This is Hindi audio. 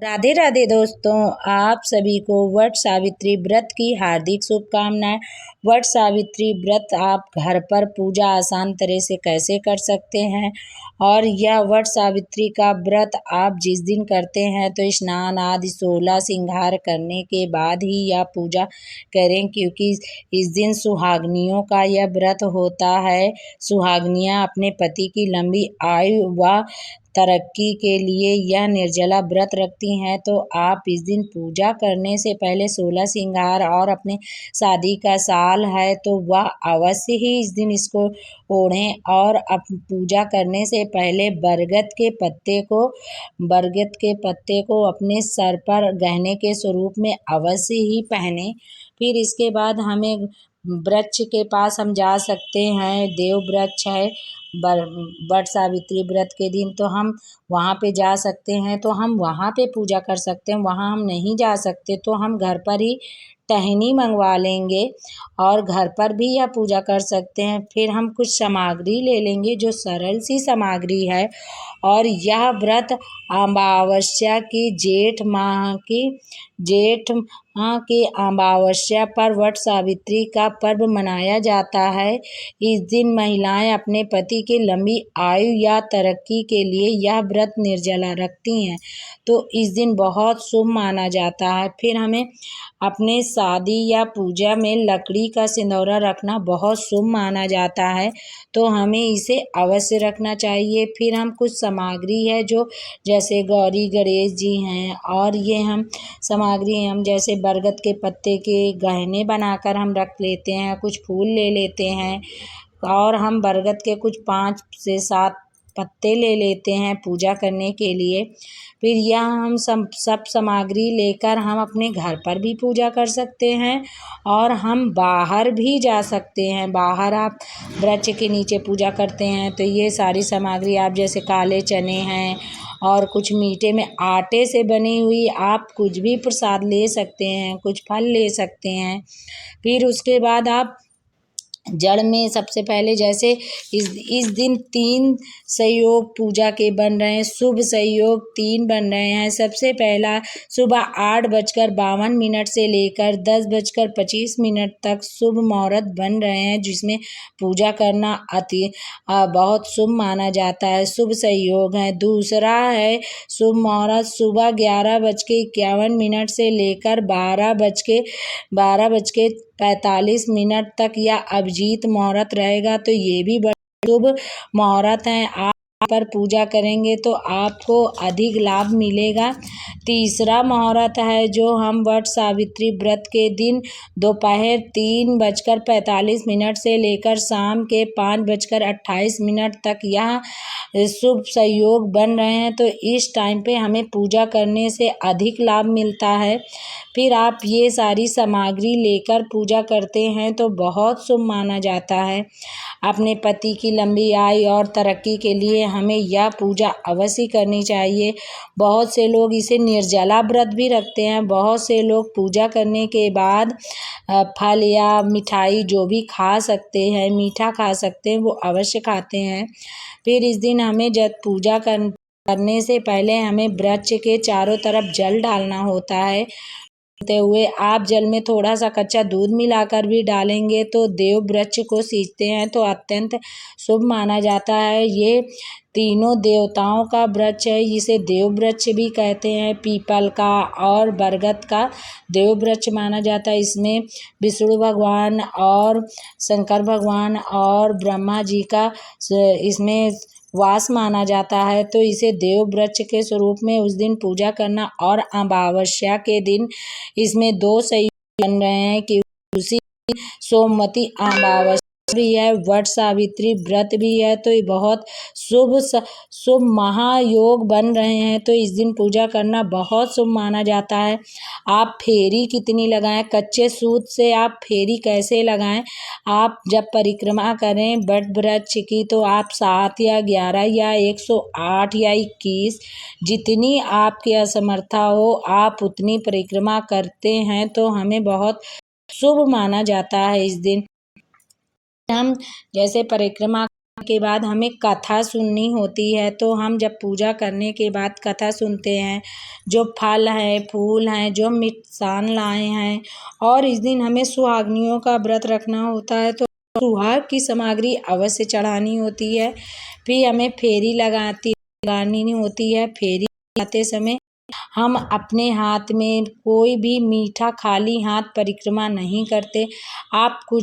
राधे राधे दोस्तों, आप सभी को वट सावित्री व्रत की हार्दिक शुभकामनाएं। वट सावित्री व्रत आप घर पर पूजा आसान तरह से कैसे कर सकते हैं और यह वट सावित्री का व्रत आप जिस दिन करते हैं तो स्नान आदि 16 श्रृंगार करने के बाद ही यह पूजा करें, क्योंकि इस दिन सुहागनियों का यह व्रत होता है। सुहागनियाँ अपने पति की लंबी आयु व तरक्की के लिए यह निर्जला व्रत रखती हैं। तो आप इस दिन पूजा करने से पहले 16 श्रृंगार और अपने शादी का साल है तो वह अवश्य ही इस दिन इसको ओढ़ें और पूजा करने से पहले बरगद के पत्ते को अपने सर पर गहने के स्वरूप में अवश्य ही पहने। फिर इसके बाद हमें वृक्ष के पास हम जा सकते हैं। देव वृक्ष है वट सावित्री व्रत के दिन, तो हम वहाँ पे जा सकते हैं, तो हम वहाँ पे पूजा कर सकते हैं। वहाँ हम नहीं जा सकते तो हम घर पर ही टहनी मंगवा लेंगे और घर पर भी यह पूजा कर सकते हैं। फिर हम कुछ सामग्री ले लेंगे जो सरल सी सामग्री है, और यह व्रत अमावस्या की जेठ माह की अमावस्या पर वट सावित्री का पर्व मनाया जाता है। इस दिन महिलाएं अपने पति के लंबी आयु या तरक्की के लिए यह व्रत निर्जला रखती हैं, तो इस दिन बहुत शुभ माना जाता है। फिर हमें अपने शादी या पूजा में लकड़ी का सिंदूरा रखना बहुत शुभ माना जाता है, तो हमें इसे अवश्य रखना चाहिए। फिर हम कुछ सामग्री है जो जैसे गौरी गणेश जी हैं, और ये हम सामग्री हम जैसे बरगद के पत्ते के गहने बनाकर हम रख लेते हैं, कुछ फूल ले लेते हैं, और हम बरगद के कुछ 5 से 7 पत्ते ले लेते हैं पूजा करने के लिए। फिर यह हम सब सामग्री लेकर हम अपने घर पर भी पूजा कर सकते हैं और हम बाहर भी जा सकते हैं। बाहर आप वृक्ष के नीचे पूजा करते हैं तो ये सारी सामग्री आप जैसे काले चने हैं और कुछ मीठे में आटे से बनी हुई आप कुछ भी प्रसाद ले सकते हैं, कुछ फल ले सकते हैं। फिर उसके बाद आप जड़ में सबसे पहले जैसे इस दिन 3 संयोग पूजा के बन रहे हैं, शुभ संयोग 3 बन रहे हैं। सबसे पहला सुबह 8:52 से लेकर 10:25 तक शुभ मुहूर्त बन रहे हैं, जिसमें पूजा करना बहुत शुभ माना जाता है, शुभ संयोग है। दूसरा है शुभ मुहूर्त सुबह 11:51 से लेकर 12:45 तक या अभिजीत मुहूर्त रहेगा, तो ये भी बड़ा शुभ मुहूर्त है। आप पर पूजा करेंगे तो आपको अधिक लाभ मिलेगा। तीसरा मुहूर्त है जो हम वट सावित्री व्रत के दिन दोपहर 3:45 से लेकर शाम के 5:28 तक यह शुभ संयोग बन रहे हैं, तो इस टाइम पे हमें पूजा करने से अधिक लाभ मिलता है। फिर आप ये सारी सामग्री लेकर पूजा करते हैं तो बहुत शुभ माना जाता है। अपने पति की लंबी आयु और तरक्की के लिए हमें यह पूजा अवश्य करनी चाहिए। बहुत से लोग इसे निर्जला व्रत भी रखते हैं। बहुत से लोग पूजा करने के बाद फल या मिठाई जो भी खा सकते हैं, मीठा खा सकते हैं, वो अवश्य खाते हैं। फिर इस दिन हमें जब पूजा करने से पहले हमें वृक्ष के चारों तरफ जल डालना होता है। हुए आप जल में थोड़ा सा कच्चा दूध मिलाकर भी डालेंगे तो देव वृक्ष को सींचते हैं तो अत्यंत शुभ माना जाता है। ये तीनों देवताओं का वृक्ष है, इसे देव वृक्ष भी कहते हैं। पीपल का और बरगद का देव वृक्ष माना जाता है। इसमें विष्णु भगवान और शंकर भगवान और ब्रह्मा जी का इसमें वास माना जाता है, तो इसे देव वृक्ष के स्वरूप में उस दिन पूजा करना। और अमावस्या के दिन इसमें 2 संयोग बन रहे हैं कि उसी सोमवती अमावस्या भी है, वट सावित्री व्रत भी है, तो ये बहुत शुभ महायोग बन रहे हैं, तो इस दिन पूजा करना बहुत शुभ माना जाता है। आप फेरी कितनी लगाएं, कच्चे सूत से आप फेरी कैसे लगाएं। आप जब परिक्रमा करें वट वृक्ष की तो आप 7 या 11 या 108 या 21 जितनी आपकी असमर्था हो आप उतनी परिक्रमा करते हैं तो हमें बहुत शुभ माना जाता है। इस दिन हम जैसे परिक्रमा के बाद हमें कथा सुननी होती है। तो हम जब पूजा करने के बाद कथा सुनते हैं, जो फल है फूल हैं जो मिष्ठान लाए हैं, और इस दिन हमें सुहागनियों का व्रत रखना होता है तो सुहाग की सामग्री अवश्य चढ़ानी होती है। फिर हमें फेरी लगानी होती है। फेरी लगाते समय हम अपने हाथ में कोई भी मीठा खाली हाथ परिक्रमा नहीं करते। आप कुछ